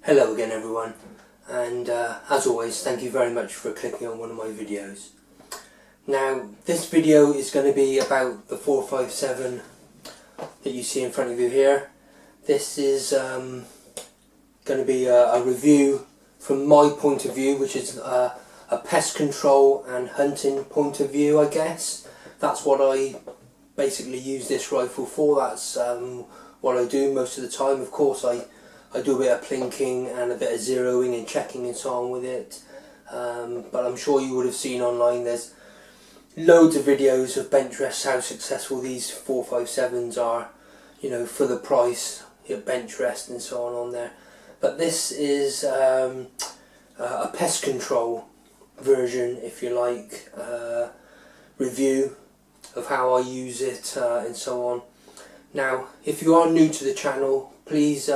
Hello again everyone, and as always thank you very much for clicking on one of my videos. Now this video is going to be about the 457 that you see in front of you here. This is going to be a review from my point of view, which is a pest control and hunting point of view, I guess. That's what I basically use this rifle for. That's what I do most of the time. Of course I do a bit of plinking and a bit of zeroing and checking and so on with it, but I'm sure you would have seen online there's loads of videos of bench rests, how successful these 457s are, you know, for the price, your bench rest and so on there. But this is a pest control version, if you like, review of how I use it and so on. Now if you are new to the channel, please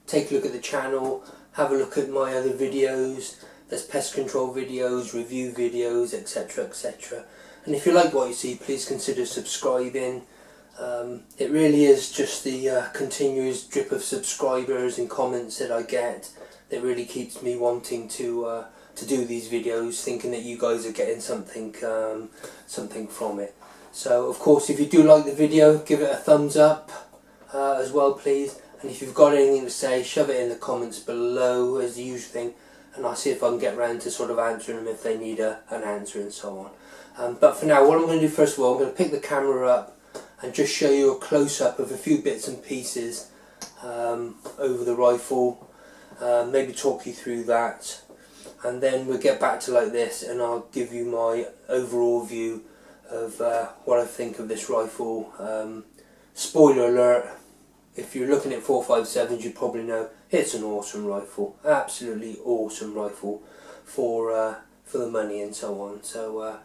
take a look at the channel, have a look at my other videos. There's pest control videos, review videos, etc, etc. And if you like what you see, please consider subscribing. It really is just the continuous drip of subscribers and comments that I get that really keeps me wanting to do these videos, thinking that you guys are getting something from it. So of course, if you do like the video, give it a thumbs up as well please. And if you've got anything to say, shove it in the comments below as the usual thing, and I'll see if I can get round to sort of answering them if they need an answer and so on. But for now, what I'm going to do first of all, I'm going to pick the camera up and just show you a close-up of a few bits and pieces over the rifle, maybe talk you through that, and then we'll get back to like this and I'll give you my overall view of what I think of this rifle. Spoiler alert, if you're looking at 457s, you probably know it's an awesome rifle, absolutely awesome rifle for the money and so on. So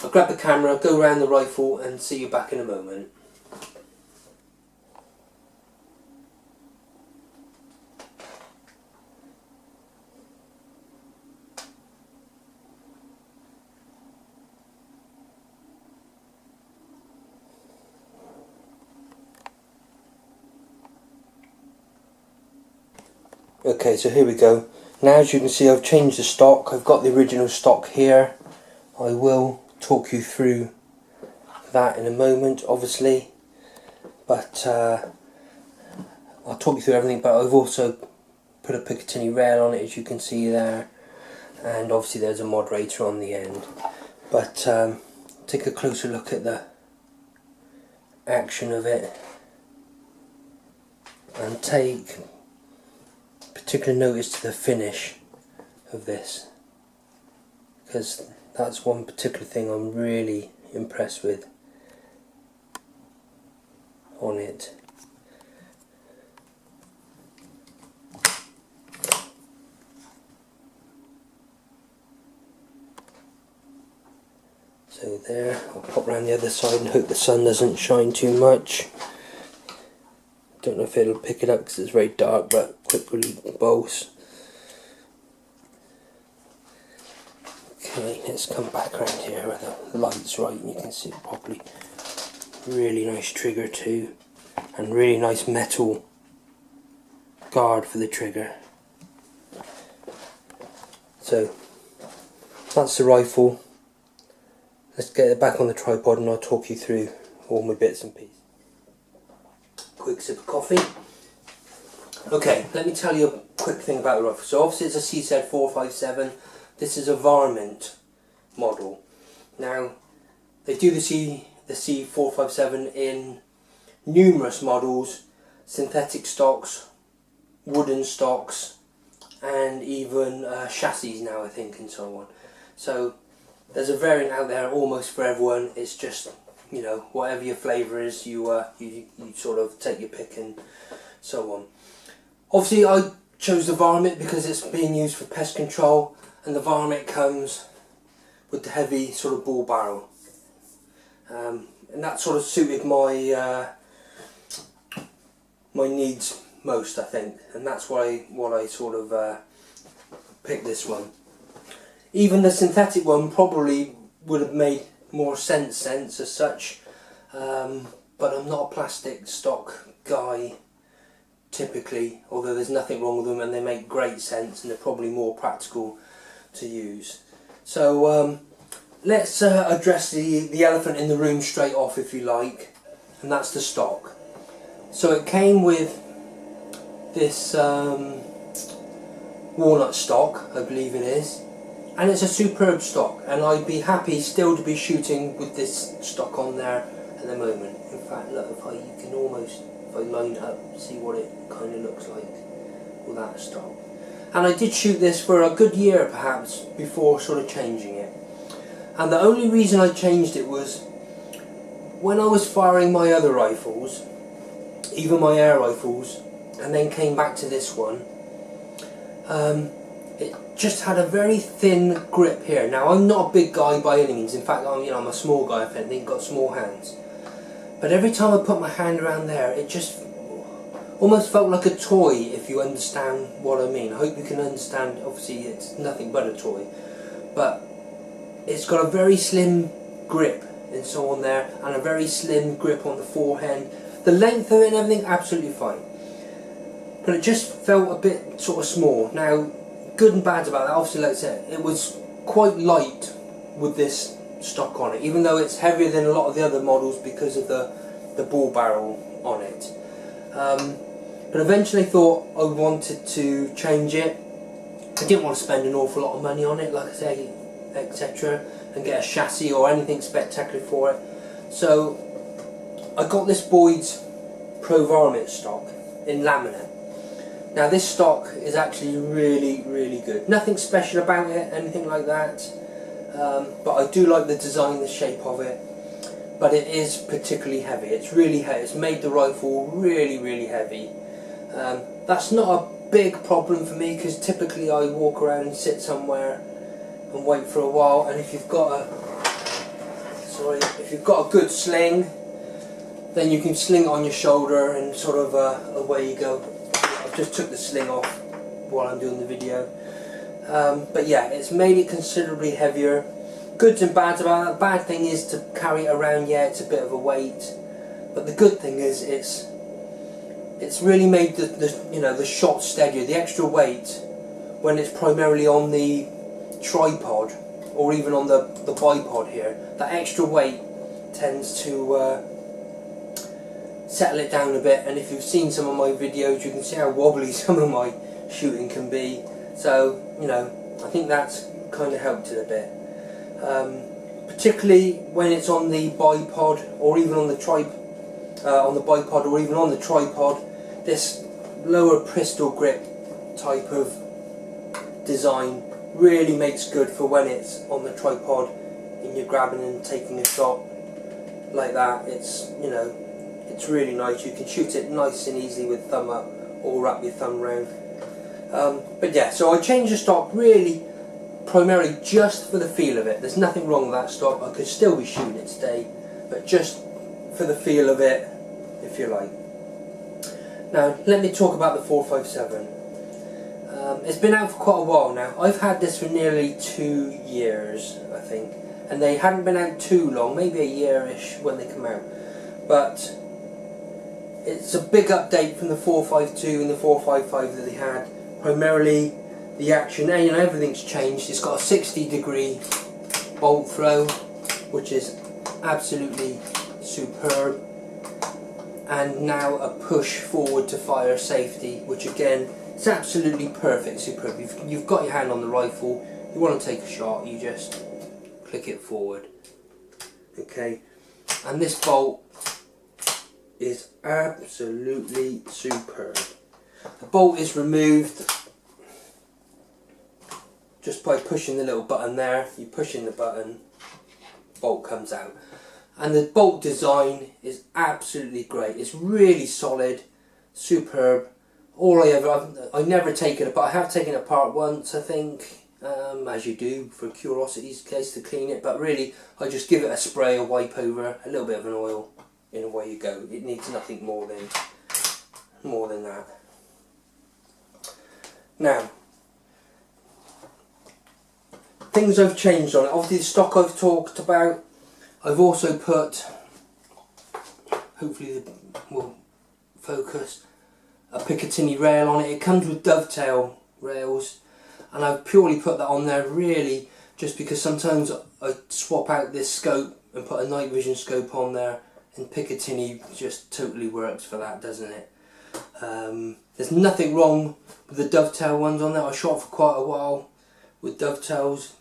I'll grab the camera, go around the rifle and see you back in a moment. Okay, so here we go. Now as you can see, I've changed the stock. I've got the original stock here. I will talk you through that in a moment, obviously, but I'll talk you through everything. But I've also put a Picatinny rail on it, as you can see there, and obviously there's a moderator on the end. But take a closer look at the action of it and take particular notice to the finish of this, because that's one particular thing I'm really impressed with on it. So there, I'll pop around the other side and hope the sun doesn't shine too much. Don't know if it'll pick it up because it's very dark, but quick release bolts. Okay, let's come back around here where the light's right and you can see it properly. Really nice trigger too, and really nice metal guard for the trigger. So that's the rifle. Let's get it back on the tripod and I'll talk you through all my bits and pieces. Quick sip of coffee. Okay, let me tell you a quick thing about the rifle. So obviously it's a CZ457. This is a Varmint model. Now they do the C457 in numerous models, synthetic stocks, wooden stocks, and even chassis now I think and so on. So there's a variant out there almost for everyone. It's just, you know, whatever your flavour is, you sort of take your pick and so on. Obviously I chose the Varmint because it's being used for pest control, and the Varmint comes with the heavy sort of ball barrel, and that sort of suited my my needs most, I think, and that's why I sort of picked this one. Even the synthetic one probably would have made more sense as such, but I'm not a plastic stock guy typically, although there's nothing wrong with them and they make great sense and they're probably more practical to use. So let's address the elephant in the room straight off, if you like, and that's the stock. So it came with this walnut stock, I believe it is, and it's a superb stock, and I'd be happy still to be shooting with this stock on there at the moment. In fact, look, you can almost, if I line it up, see what it kind of looks like with that stock. And I did shoot this for a good year perhaps before sort of changing it. And the only reason I changed it was when I was firing my other rifles, even my air rifles, and then came back to this one, it just had a very thin grip here. Now, I'm not a big guy by any means. In fact, I'm a small guy, if anything, got small hands. But every time I put my hand around there, it just almost felt like a toy, if you understand what I mean. I hope you can understand. Obviously, it's nothing but a toy. But it's got a very slim grip and so on there, and a very slim grip on the forehand. The length of it and everything, absolutely fine. But it just felt a bit sort of small. Now, good and bad about that, obviously, like I said, it was quite light with this stock on it, even though it's heavier than a lot of the other models because of the ball barrel on it. But eventually I thought I wanted to change it. I didn't want to spend an awful lot of money on it, like I say, etc., and get a chassis or anything spectacular for it. So I got this Boyds Pro Varmint stock in laminate. Now, this stock is actually really, really good. Nothing special about it, anything like that. But I do like the design, the shape of it. But it is particularly heavy. It's really heavy. It's made the rifle really, really heavy. That's not a big problem for me, because typically I walk around and sit somewhere and wait for a while. And if you've got a good sling, then you can sling it on your shoulder and sort of away you go. I've just took the sling off while I'm doing the video. But yeah, it's made it considerably heavier. Goods and bads about that. The bad thing is to carry it around. Yeah, it's a bit of a weight. But the good thing is it's really made the shot steadier. The extra weight, when it's primarily on the tripod or even on the bipod here, that extra weight tends to settle it down a bit. And if you've seen some of my videos, you can see how wobbly some of my shooting can be. So, I think that's kind of helped it a bit. Particularly when it's on the bipod or even on the bipod or even on the tripod, this lower pistol grip type of design really makes good for when it's on the tripod and you're grabbing and taking a shot like that. It's it's really nice. You can shoot it nice and easy with thumb up or wrap your thumb round. But yeah, so I changed the stock really primarily just for the feel of it. There's nothing wrong with that stock. I could still be shooting it today, but just for the feel of it, if you like. Now, let me talk about the 457. It's been out for quite a while now. I've had this for nearly 2 years, I think, and they hadn't been out too long, maybe a year-ish when they come out. But it's a big update from the 452 and the 455 that they had. Primarily the action, everything's changed. It's got a 60-degree bolt throw, which is absolutely superb, and now a push forward to fire safety, which again, it's absolutely perfect, superb. You've got your hand on the rifle, you want to take a shot, you just click it forward. Okay, and this bolt is absolutely superb. The bolt is removed just by pushing the little button there. You push in the button, bolt comes out. And the bolt design is absolutely great. It's really solid, superb. I've never taken it apart. I have taken it apart once, I think, as you do for curiosity's case, to clean it. But really, I just give it a spray, a wipe over, a little bit of an oil, and away you go. It needs nothing more than that. Now, things I've changed on it. Obviously, the stock I've talked about. I've also put, hopefully it will focus, a Picatinny rail on it. It comes with dovetail rails, and I've purely put that on there really just because sometimes I swap out this scope and put a night vision scope on there, and Picatinny just totally works for that, doesn't it? There's nothing wrong with the dovetail ones on there. I shot for quite a while with dovetails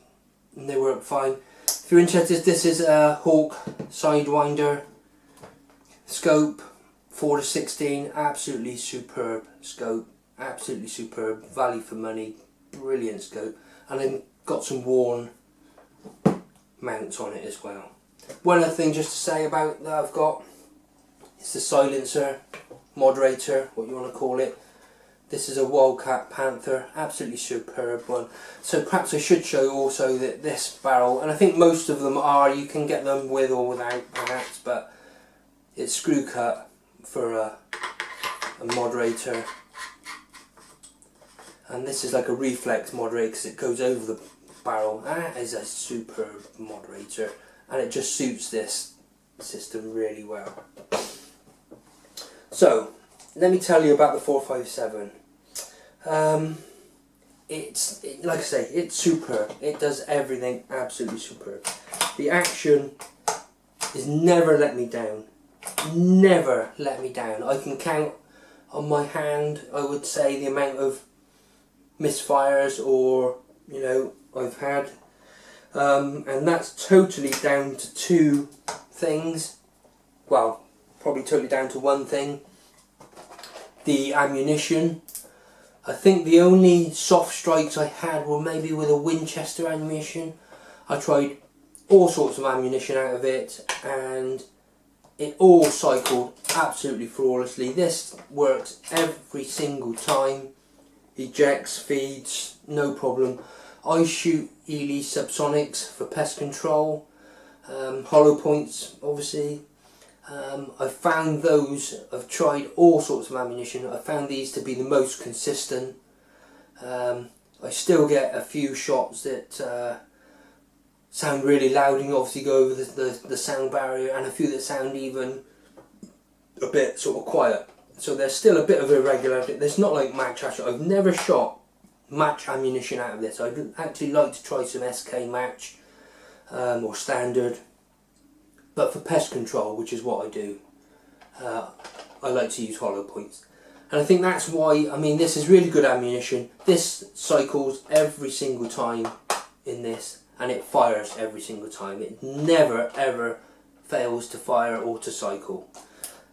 and they work fine. If you're interested, this is a Hawke Sidewinder scope, 4-16, absolutely superb scope, absolutely superb, value for money, brilliant scope, and then got some worn mounts on it as well. One other thing just to say about that I've got is the silencer, moderator, what you want to call it. This is a Wildcat Panther, absolutely superb one. So perhaps I should show also that this barrel, and I think most of them are, you can get them with or without perhaps, but it's screw cut for a moderator. And this is like a reflex moderator because it goes over the barrel. That is a superb moderator, and it just suits this system really well. So let me tell you about the 457. Like I say, it's superb. It does everything absolutely superb. The action is never let me down. Never let me down. I can count on my hand, I would say, the amount of misfires or I've had, and that's totally down to two things. Well, probably totally down to one thing: the ammunition. I think the only soft strikes I had were maybe with a Winchester ammunition. I tried all sorts of ammunition out of it and it all cycled absolutely flawlessly. This works every single time. Ejects, feeds, no problem. I shoot Ely subsonics for pest control, hollow points obviously. I've found those, I've tried all sorts of ammunition, I found these to be the most consistent. I still get a few shots that sound really loud and obviously go over the sound barrier, and a few that sound even a bit sort of quiet. So there's still a bit of irregularity. It's not like match action. I've never shot match ammunition out of this. I'd actually like to try some SK match or standard. But for pest control, which is what I do, I like to use hollow points. And I think that's why, I mean, this is really good ammunition. This cycles every single time in this, and it fires every single time. It never ever fails to fire or to cycle.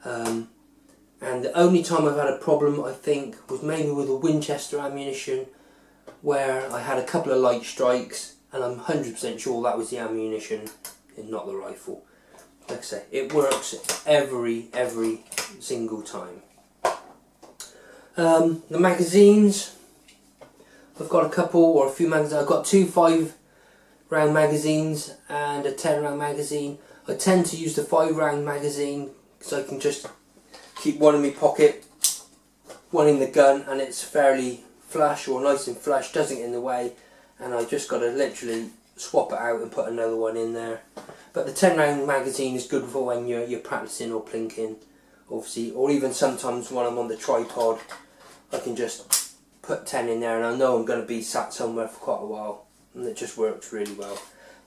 And the only time I've had a problem, I think, was maybe with a Winchester ammunition, where I had a couple of light strikes, and I'm 100% sure that was the ammunition and not the rifle. Like I say, it works every single time. The magazines, I've got a couple or a few magazines. I've got two 5-round magazines and a 10-round magazine. I tend to use the 5-round magazine because I can just keep one in my pocket, one in the gun, and it's fairly flush or nice and flush, doesn't get in the way, and I just got to literally swap it out and put another one in there. But the 10-round magazine is good for when you're practicing or plinking, obviously, or even sometimes when I'm on the tripod, I can just put 10 in there and I know I'm going to be sat somewhere for quite a while, and it just works really well.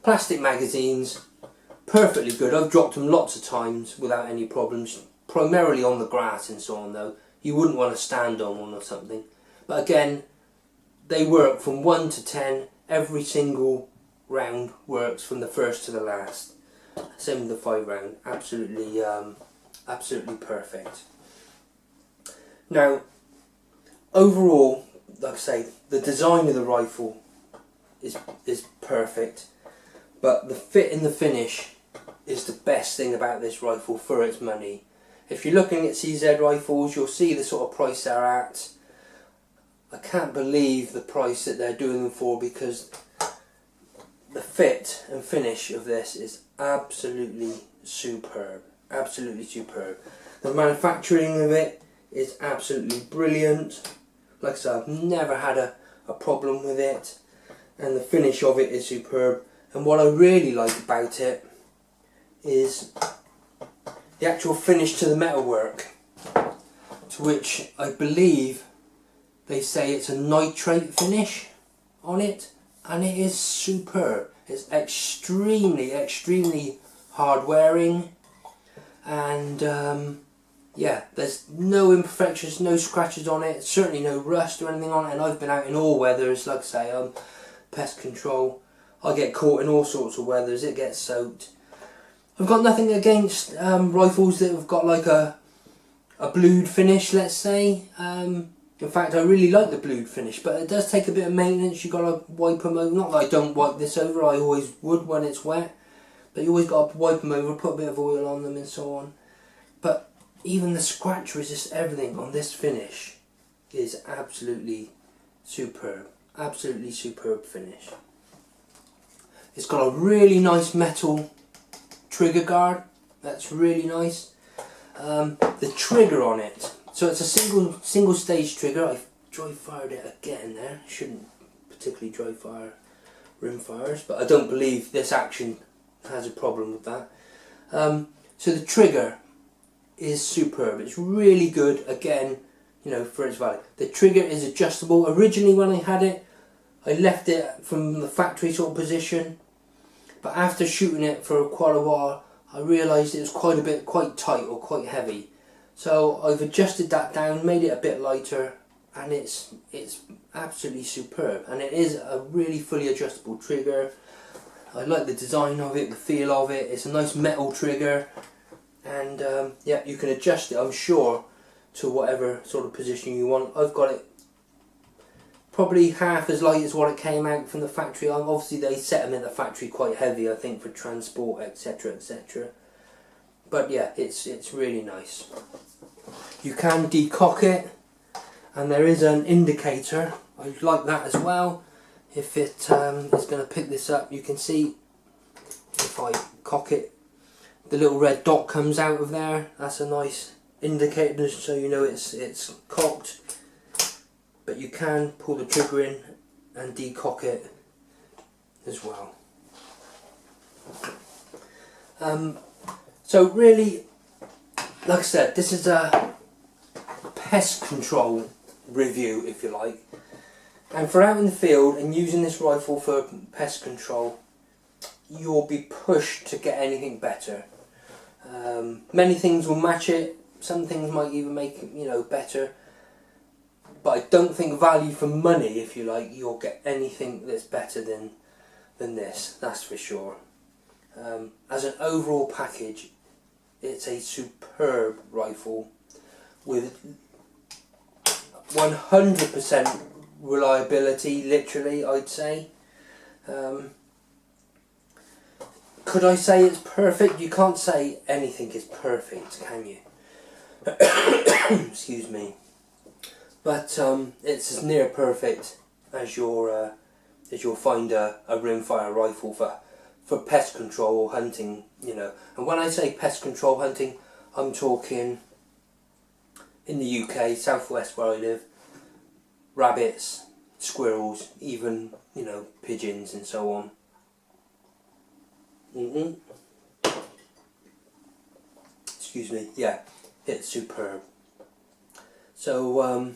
Plastic magazines, perfectly good. I've dropped them lots of times without any problems, primarily on the grass and so on though. You wouldn't want to stand on one or something. But again, they work from 1 to 10, every single round works from the first to the last. Same with the 5-round, absolutely perfect. Now, overall, like I say, the design of the rifle is perfect, but the fit and the finish is the best thing about this rifle for its money. If you're looking at CZ rifles, you'll see the sort of price they're at. I can't believe the price that they're doing them for, because the fit and finish of this is absolutely superb. Absolutely superb. The manufacturing of it is absolutely brilliant. Like I said, I've never had a problem with it, and the finish of it is superb. And what I really like about it is the actual finish to the metalwork. to which I believe they say it's a nitrate finish on it, and it is superb. It's extremely hard wearing, and yeah, there's no imperfections, no scratches on it, certainly no rust or anything on it, and I've been out in all weathers. Like I say, I'm pest control, I get caught in all sorts of weathers, it gets soaked. I've got nothing against rifles that have got like a blued finish, let's say. In fact, I really like the blued finish, but it does take a bit of maintenance. You've got to wipe them over. Not that I don't wipe this over, I always would when it's wet, but you always got to wipe them over, put a bit of oil on them and so on. But even the scratch resist, everything on this finish is absolutely superb. Absolutely superb finish. It's got a really nice metal trigger guard. That's really nice. The trigger on it, so it's a single stage trigger. I've dry fired it again there. Shouldn't particularly dry fire rim fires, but I don't believe this action has a problem with that. So the trigger is superb. It's really good, again, you know, for its value. The trigger is adjustable. Originally when I had it, I left it from the factory sort of position, but after shooting it for quite a while, I realised it was quite tight or quite heavy. So I've adjusted that down, made it a bit lighter, and it's absolutely superb. And it is a really fully adjustable trigger. I like the design of it, the feel of it. It's a nice metal trigger, and yeah, you can adjust it, I'm sure, to whatever sort of position you want. I've got it probably half as light as what it came out from the factory. Obviously they set them in the factory quite heavy, I think, for transport, etc, etc. But yeah, it's really nice. You can decock it, and there is an indicator. I like that as well. If it is going to pick this up, you can see if I cock it, the little red dot comes out of there. That's a nice indicator, so you know it's cocked. But you can pull the trigger in and decock it as well. So really, like I said, this is a pest control review, if you like. And for out in the field and using this rifle for pest control, you'll be pushed to get anything better. Many things will match it, some things might even make it, you know, better. But I don't think value for money, if you like, you'll get anything that's better than this, that's for sure. As an overall package, it's a superb rifle with 100% reliability, literally, I'd say. Could I say it's perfect? You can't say anything is perfect, can you? Excuse me. But it's as near perfect as you'll find a rimfire rifle for pest control or hunting, you know. And when I say pest control hunting, I'm talking in the UK, southwest where I live, rabbits, squirrels, even, you know, pigeons and so on. Excuse me. Yeah, it's superb. So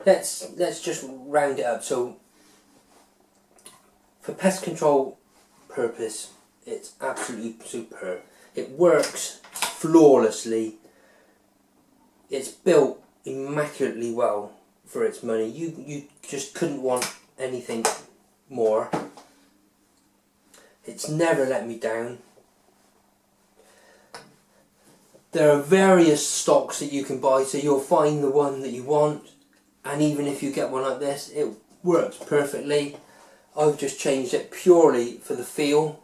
let's just round it up. So for pest control purpose, it's absolutely superb. It works flawlessly. It's built immaculately well for its money. You just couldn't want anything more. It's never let me down. There are various stocks that you can buy, so you'll find the one that you want, and even if you get one like this, it works perfectly. I've just changed it purely for the feel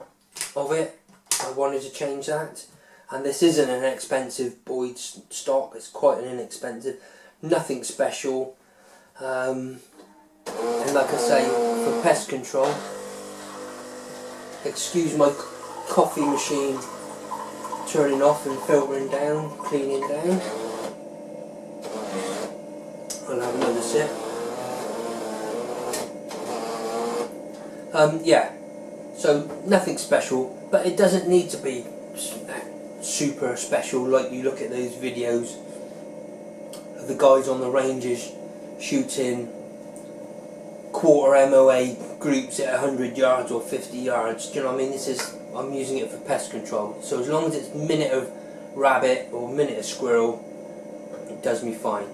of it. I wanted to change that, and this isn't an expensive Boyds stock, it's quite an inexpensive, nothing special. And like I say, for pest control, excuse my coffee machine turning off and filtering down, cleaning down. I'll have another sip. Yeah, so nothing special, but it doesn't need to be super special like you look at those videos the guys on the ranges shooting quarter MOA groups at 100 yards or 50 yards. Do you know what I mean? I'm using it for pest control. So as long as it's minute of rabbit or minute of squirrel, it does me fine.